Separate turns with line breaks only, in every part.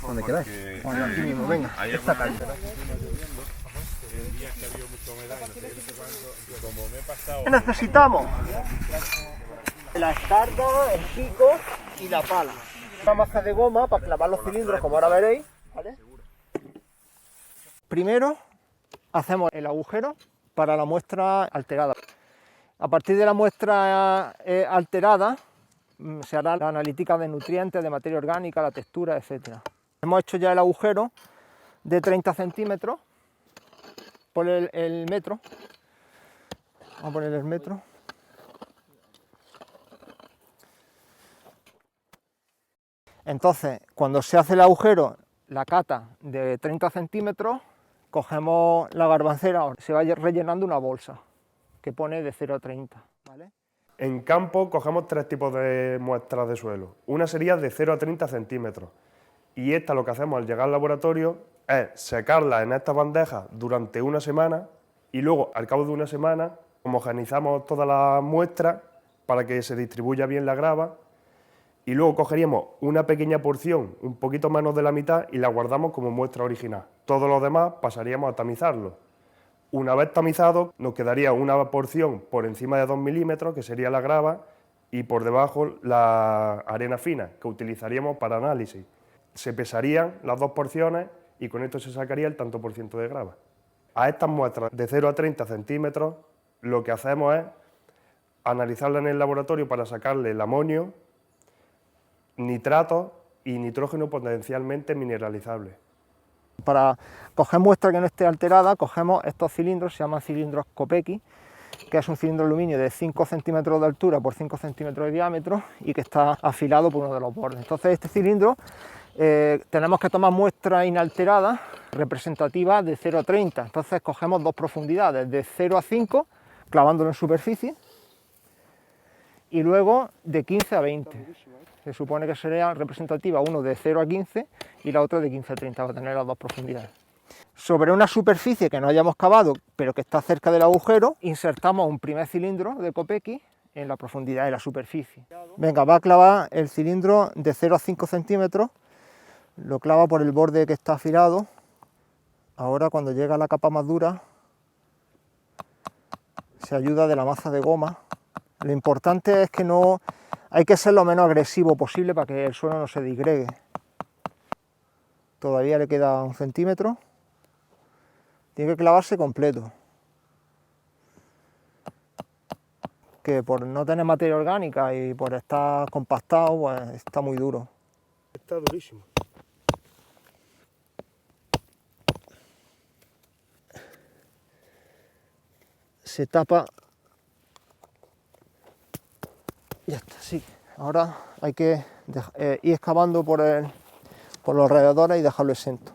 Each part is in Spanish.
Donde queráis. Bueno, aquí mismo, venga. Esta calle. ¿Qué necesitamos? La escarga, el pico y la pala. Una maza de goma para clavar los cilindros, como ahora veréis, ¿vale? Primero hacemos el agujero para la muestra alterada. A partir de la muestra alterada se hará la analítica de nutrientes, de materia orgánica, la textura, etc. Hemos hecho ya el agujero de 30 centímetros por el metro. Vamos a poner el metro. Entonces, cuando se hace el agujero, la cata de 30 centímetros, cogemos la garbancera, se va rellenando una bolsa que pone de 0 a 30. ¿Vale?
En campo cogemos tres tipos de muestras de suelo. Una sería de 0 a 30 centímetros. Y esta lo que hacemos al llegar al laboratorio es secarla en estas bandejas durante una semana y luego, al cabo de una semana, homogeneizamos toda la muestra para que se distribuya bien la grava. Y luego cogeríamos una pequeña porción, un poquito menos de la mitad, y la guardamos como muestra original. Todo lo demás pasaríamos a tamizarlo. Una vez tamizado, nos quedaría una porción por encima de 2 milímetros, que sería la grava, y por debajo la arena fina, que utilizaríamos para análisis. Se pesarían las dos porciones y con esto se sacaría el tanto por ciento de grava. A estas muestras de 0 a 30 centímetros, lo que hacemos es analizarla en el laboratorio para sacarle el amonio, nitratos y nitrógeno potencialmente mineralizable.
Para coger muestra que no esté alterada, cogemos estos cilindros, se llaman cilindros Kopecky, que es un cilindro de aluminio de 5 centímetros de altura por 5 centímetros de diámetro y que está afilado por uno de los bordes. Entonces este cilindro tenemos que tomar muestras inalteradas representativas de 0 a 30. Entonces cogemos dos profundidades, de 0 a 5, clavándolo en superficie, y luego de 15 a 20. Se supone que sería representativa uno de 0 a 15 y la otra de 15 a 30, va a tener las dos profundidades. Sobre una superficie que no hayamos cavado, pero que está cerca del agujero, insertamos un primer cilindro de Kopecky en la profundidad de la superficie. Venga, va a clavar el cilindro de 0 a 5 centímetros, lo clava por el borde que está afilado. Ahora, cuando llega a la capa más dura, se ayuda de la maza de goma. Lo importante es que no... Hay que ser lo menos agresivo posible para que el suelo no se disgregue. Todavía le queda 1 centímetro. Tiene que clavarse completo. Que por no tener materia orgánica y por estar compactado, pues está muy duro.
Está durísimo.
Se tapa. Ya está, sí. Ahora hay que ir excavando por los alrededores y dejarlo exento.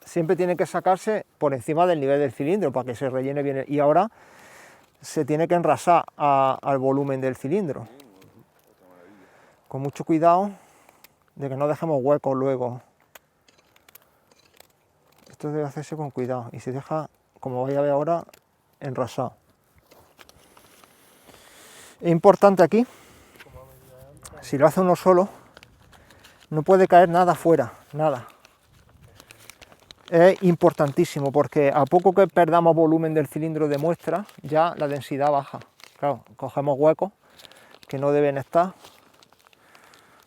Siempre tiene que sacarse por encima del nivel del cilindro para que se rellene bien. Y ahora se tiene que enrasar al volumen del cilindro. Con mucho cuidado de que no dejemos huecos luego. Esto debe hacerse con cuidado y se deja, como vais a ver ahora, enrasado. Es importante aquí, si lo hace uno solo, no puede caer nada fuera, nada. Es importantísimo porque a poco que perdamos volumen del cilindro de muestra, ya la densidad baja. Claro, cogemos huecos que no deben estar,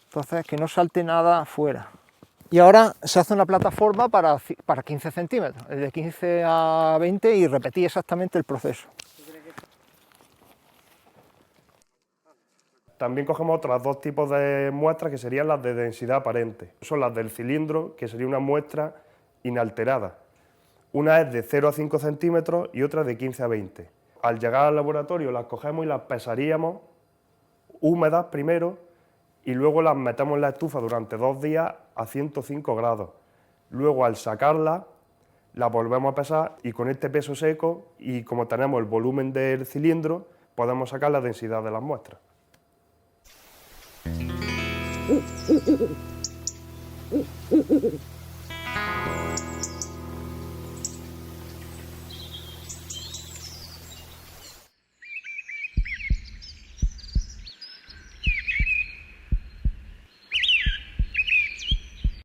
entonces que no salte nada fuera. Y ahora se hace una plataforma para 15 centímetros, de 15 a 20 y repetir exactamente el proceso.
También cogemos otros dos tipos de muestras que serían las de densidad aparente. Son las del cilindro, que sería una muestra inalterada. Una es de 0 a 5 centímetros y otra de 15 a 20. Al llegar al laboratorio las cogemos y las pesaríamos húmedas primero y luego las metemos en la estufa durante 2 días a 105 grados. Luego al sacarlas las volvemos a pesar y con este peso seco y como tenemos el volumen del cilindro podemos sacar la densidad de las muestras.
Mm-hmm.